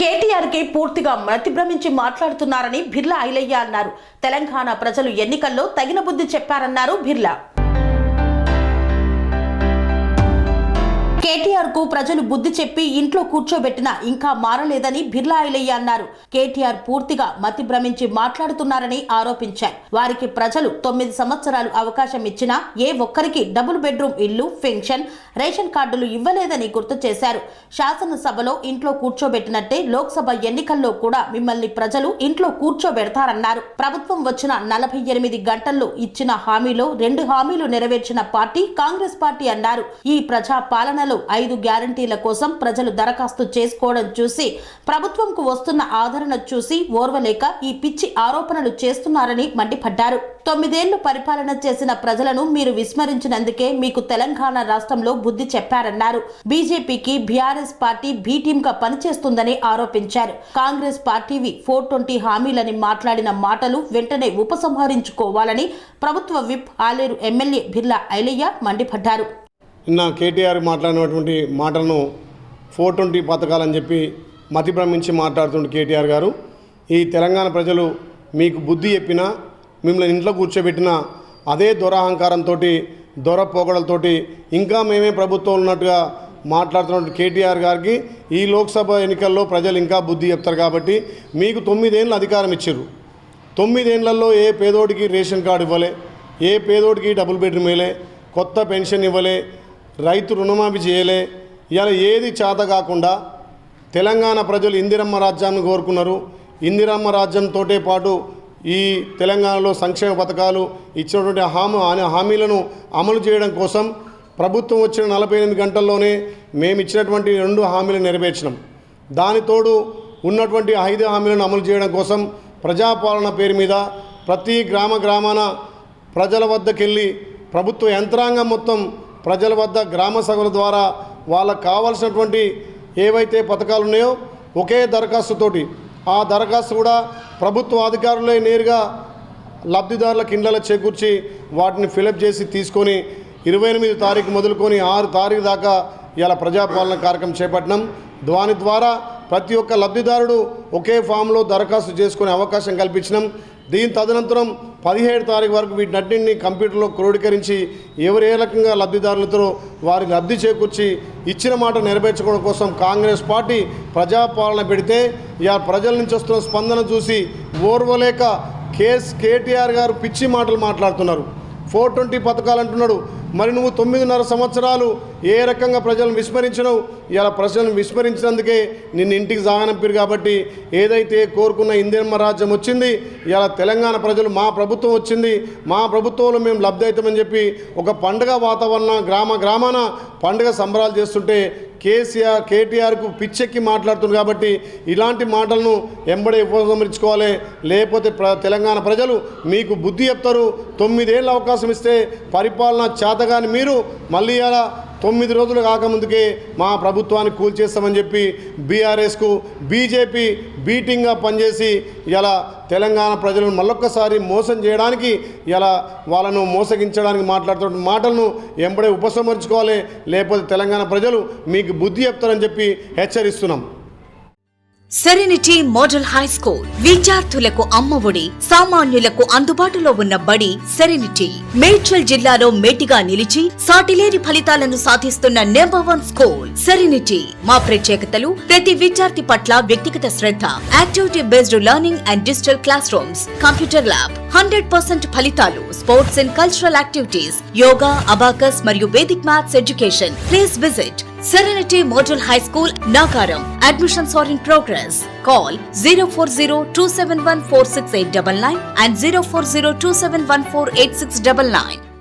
కేటీఆర్ కి పూర్తిగా మతిభ్రమించి మాట్లాడుతున్నారని బిర్లా ఐలయ్య అన్నారు. తెలంగాణ ప్రజలు ఎన్నికల్లో తగిన బుద్ధి చెప్పారన్నారు బిర్లా. కేటీఆర్ కు ప్రజలు బుద్ధి చెప్పి ఇంట్లో కూర్చోబెట్టినా ఇంకా మారలేదని బిర్లా ఐలయ్య అన్నారు. కేటీఆర్ పూర్తిగా మతి భ్రమించి మాట్లాడుతున్నారని ఆరోపించారు. వారికి ప్రజలు 9 సంవత్సరాలు అవకాశం ఇచ్చినా ఏ ఒక్కరికి డబుల్ బెడ్రూమ్ ఇల్లు, పెన్షన్, రేషన్ కార్డులు ఇవ్వలేదని గుర్తు చేశారు. శాసనసభలో ఇంట్లో కూర్చోబెట్టినట్టే లోక్సభ ఎన్నికల్లో కూడా మిమ్మల్ని ప్రజలు ఇంట్లో కూర్చోబెడతారన్నారు. ప్రభుత్వం వచ్చిన 48 గంటల్లో ఇచ్చిన హామీలో 2 హామీలు నెరవేర్చిన పార్టీ కాంగ్రెస్ పార్టీ అన్నారు. ఈ ప్రజా పాలనలో 5 గ్యారంటీల కోసం ప్రజలు దరఖాస్తు చేసుకోవడం చూసి, ప్రభుత్వంకు వస్తున్న ఆదరణ చూసి ఓర్వలేక ఈ పిచ్చి ఆరోపణలు చేస్తున్నారని మండిపడ్డారు. 9 ఏళ్లు పరిపాలన చేసిన ప్రజలను మీరు విస్మరించినందుకే మీకు తెలంగాణ రాష్ట్రంలో బుద్ధి చెప్పారన్నారు. బీజేపీకి బీఆర్ఎస్ పార్టీ బి టీమ్ గా పనిచేస్తుందని ఆరోపించారు. కాంగ్రెస్ పార్టీవి 420 హామీలని మాట్లాడిన మాటలు వెంటనే ఉపసంహరించుకోవాలని ప్రభుత్వ విప్ ఆలేరు ఎమ్మెల్యే బిర్లా ఐలయ్య మండిపడ్డారు. నిన్న కేటీఆర్ మాట్లాడినటువంటి మాటలను 420 పథకాలని చెప్పి మతి భ్రమించి మాట్లాడుతుండే కేటీఆర్ గారు, ఈ తెలంగాణ ప్రజలు మీకు బుద్ధి చెప్పినా, మిమ్మల్ని ఇంట్లో కూర్చోబెట్టినా అదే దొరహంకారంతో, దొర పోగడలతోటి ఇంకా మేమే ప్రభుత్వం ఉన్నట్టుగా మాట్లాడుతున్న కేటీఆర్ గారికి ఈ లోక్సభ ఎన్నికల్లో ప్రజలు ఇంకా బుద్ధి చెప్తారు. కాబట్టి మీకు 9 ఏళ్ళు అధికారం ఇచ్చారు. 9 ఏళ్లలో ఏ పేదోడికి రేషన్ కార్డు ఇవ్వలే, ఏ పేదోడికి డబుల్ బెడ్రూమ్ ఇవ్వలే, కొత్త పెన్షన్ ఇవ్వలే, రైతు రుణమాఫీ చేయలే. ఇలా ఏది చేత కాకుండా తెలంగాణ ప్రజలు ఇందిరమ్మ రాజ్యాన్ని కోరుకున్నారు. ఇందిరమ్మ రాజ్యంతో పాటు ఈ తెలంగాణలో సంక్షేమ పథకాలు ఇచ్చినటువంటి హామీలను అమలు చేయడం కోసం ప్రభుత్వం వచ్చిన 48 గంటల్లోనే మేము ఇచ్చినటువంటి 2 హామీలను నెరవేర్చినాం. దానితోడు ఉన్నటువంటి 5 హామీలను అమలు చేయడం కోసం ప్రజాపాలన పేరు మీద ప్రతి గ్రామాన ప్రజల వద్దకెళ్ళి ప్రభుత్వ యంత్రాంగం మొత్తం ప్రజల వద్ద గ్రామ సభల ద్వారా వాళ్ళకు కావాల్సినటువంటి ఏవైతే పథకాలు ఉన్నాయో ఒకే దరఖాస్తుతోటి, ఆ దరఖాస్తు కూడా ప్రభుత్వ అధికారులే నేరుగా లబ్ధిదారులకు ఇండ్లలో చేకూర్చి వాటిని ఫిలప్ చేసి తీసుకొని 28 తారీఖు మొదలుకొని 6 తారీఖు దాకా ఇలా ప్రజాపాలన కార్యక్రమం చేపట్టినాం. దాని ద్వారా ప్రతి ఒక్క లబ్ధిదారుడు ఒకే ఫామ్లో దరఖాస్తు చేసుకునే అవకాశం కల్పించినాం. దీని తదనంతరం 17 తారీఖు వరకు వీటినన్నింటినీ కంప్యూటర్లో క్రోడీకరించి ఎవరు ఏ రకంగా లబ్ధిదారులతో వారి లబ్ధి చేకూర్చి ఇచ్చిన మాట నెరవేర్చుకోవడం కోసం కాంగ్రెస్ పార్టీ ప్రజాపాలన పెడితే ఇలా ప్రజల నుంచి వస్తున్న స్పందన చూసి ఓర్వలేక కేటీఆర్ గారు పిచ్చి మాటలు మాట్లాడుతున్నారు. 420 పథకాలు అంటున్నాడు. మరి నువ్వు 9.5 సంవత్సరాలు ఏ రకంగా ప్రజలను విస్మరించినావు? ఇలా ప్రజలను విస్మరించినందుకే నిన్ను ఇంటికి సాగనంపారు. కాబట్టి ఏదైతే కోరుకున్న ఇందిరమ్మ రాజ్యం వచ్చింది, ఇలా తెలంగాణ ప్రజలు మా ప్రభుత్వం వచ్చింది, మా ప్రభుత్వంలో మేము లబ్ధి అవుతామని చెప్పి ఒక పండుగ వాతావరణం గ్రామాన పండుగ సంబరాలు చేస్తుంటే కేటీఆర్కు పిచ్చెక్కి మాట్లాడుతుంది. కాబట్టి ఇలాంటి మాటలను ఎంబడే ఉపసంహరించుకోవాలి, లేకపోతే తెలంగాణ ప్రజలు మీకు బుద్ధి చెప్తారు. 9 ఏళ్ళ అవకాశం ఇస్తే పరిపాలన చేతగాని మీరు మళ్ళీ అలా 9 రోజులు కాకముందుకే మా ప్రభుత్వాన్ని కూల్చేస్తామని చెప్పి బీఆర్ఎస్కు బీజేపీ బీటింగ్గా పనిచేసి ఇలా తెలంగాణ ప్రజలను మళ్ళొక్కసారి మోసం చేయడానికి, ఇలా వాళ్ళను మోసగించడానికి మాట్లాడుతున్న మాటలను ఎంబడే ఉపసంహరించుకోవాలి, లేకపోతే తెలంగాణ ప్రజలు మీకు బుద్ధి చెప్తారని చెప్పి హెచ్చరిస్తున్నాం. సెరెనిటీ మోడల్ హై స్కూల్ విద్యార్థులకు అమ్మఒడి, సామాన్యులకు అందుబాటులో ఉన్న బడి సెరెనిటీ. మేడ్చల్ జిల్లాలో మేటిగా నిలిచి సాటిలేని ఫలితాలను సాధిస్తున్న #1 స్కూల్ సెరెనిటీ. మా ప్రత్యేకతలు ప్రతి విద్యార్థి పట్ల వ్యక్తిగత శ్రద్ధ, activity based learning and digital classrooms, computer lab, 100% ఫలితాలు, sports and cultural activities, yoga, abacus మరియు Vedic maths education. Please visit Serenity Model High School, Nagaram. Admissions are in progress. Call 040-271-46899 and 040-271-48699.